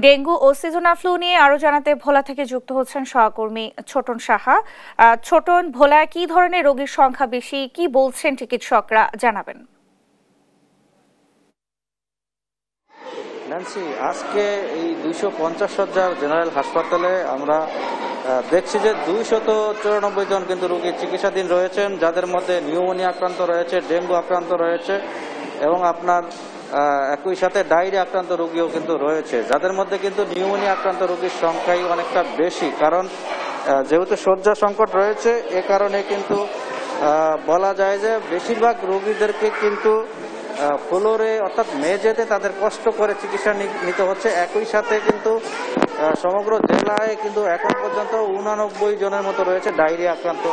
Dengue ও seasonal flu নিয়ে আরো জানাতে ভোলা থেকে যুক্ত হচ্ছেন সহকর্মী ছোটন সাহা। ছোটন, ভোলায় কি ধরনের রোগীর সংখ্যা বেশি, কি বলছেন চিকিৎসকরা, জানাবেন। ন্যান্সি, আজকে এই 250 শয্যার জেনারেল হাসপাতালে আমরা দেখছি যে 294 জন কিন্তু রোগী চিকিৎসাধীন রয়েছেন, যাদের মধ্যে নিউমোনিয়া আক্রান্ত রয়েছে, ডেঙ্গু আক্রান্ত রয়েছে এবং আপনার একই সাথে ডায়রিয়া আক্রান্ত রোগীও কিন্তু রয়েছে, যাদের মধ্যে কিন্তু নিউমোনিয়া আক্রান্ত রোগীর সংখ্যাই অনেকটা বেশি। কারণ যেহেতু শয্যা সংকট রয়েছে, এ কারণে কিন্তু বলা যায় যে বেশিরভাগ রোগীদেরকে কিন্তু ফ্লোরে অর্থাৎ মেঝেতে তাদের কষ্ট করে চিকিৎসা নিতে হচ্ছে। একই সাথে কিন্তু সমগ্র জেলায় কিন্তু এখন পর্যন্ত 89 জনের মতো রয়েছে ডায়রিয়া আক্রান্ত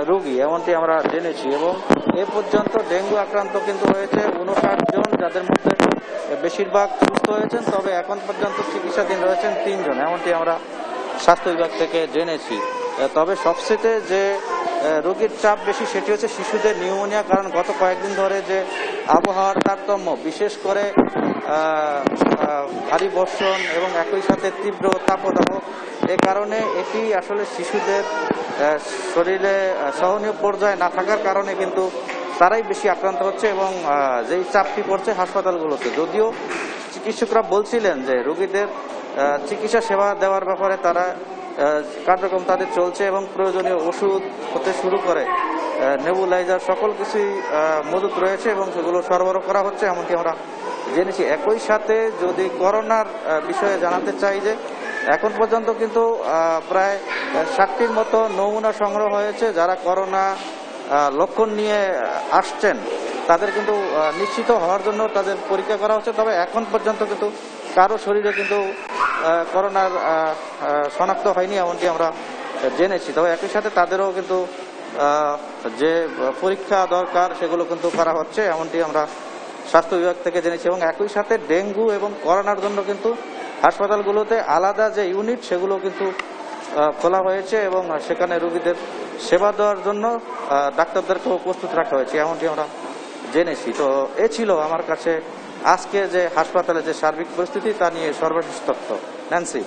রোগী, এমনটি আমরা জেনেছি। এবং এ পর্যন্ত ডেঙ্গু আক্রান্ত কিন্তু হয়েছে 59 জন, যাদের মধ্যে বেশিরভাগ সুস্থ হয়েছেন, তবে এখন পর্যন্ত চিকিৎসাধীন রয়েছেন 3 জন, এমনটি আমরা স্বাস্থ্য বিভাগ থেকে জেনেছি। তবে সবচেয়ে যে রোগীর চাপ বেশি সেটি হচ্ছে শিশুদের নিউমোনিয়া, কারণ গত কয়েকদিন ধরে যে আবহাওয়ার তারতম্য, বিশেষ করে ভারী বর্ষণ এবং একই সাথে তীব্র তাপদাহ, এ কারণে এটি আসলে শিশুদের শরীরে সহনীয় পর্যায়ে না থাকার কারণে কিন্তু তারাই বেশি আক্রান্ত হচ্ছে এবং যেই চাপটি পড়ছে হাসপাতালগুলোতে। যদিও চিকিৎসকরা বলছিলেন যে রোগীদের চিকিৎসা সেবা দেওয়ার ব্যাপারে তারা কার্যক্রম তাদের চলছে এবং প্রয়োজনীয় ওষুধ হতে শুরু করে নেবুলাইজার সকল কিছুই মজুত রয়েছে এবং সেগুলো সরবরাহ করা হচ্ছে, এমনকি আমরা জেনেছি। একই সাথে যদি করোনার বিষয়ে জানাতে চাই যে এখন পর্যন্ত কিন্তু প্রায় 60টির মতো নমুনা সংগ্রহ হয়েছে। যারা করোনা লক্ষণ নিয়ে আসছেন তাদের কিন্তু নিশ্চিত হওয়ার জন্য তাদের পরীক্ষা করা হচ্ছে, তবে এখন পর্যন্ত কিন্তু কারো শরীরে কিন্তু করোনার শনাক্ত হয়নি, এমনটি আমরা জেনেছি। তবে একই সাথে তাদেরও কিন্তু যে পরীক্ষা দরকার সেগুলো কিন্তু করা হচ্ছে, এমনটি আমরা স্বাস্থ্য বিভাগ থেকে জেনেছি। এবং একই সাথে ডেঙ্গু এবং করোনার জন্য কিন্তু হাসপাতালগুলোতে আলাদা যে ইউনিট সেগুলো কিন্তু খোলা হয়েছে এবং সেখানে রোগীদের সেবা দেওয়ার জন্য ডাক্তারদেরকেও প্রস্তুত রাখা হয়েছে, এমনটি আমরা জেনেছি। তো এ ছিল আমার কাছে আজকে যে হাসপাতালে যে সার্বিক পরিস্থিতি তা নিয়ে সর্বশেষ তথ্য। ন্যান্সি।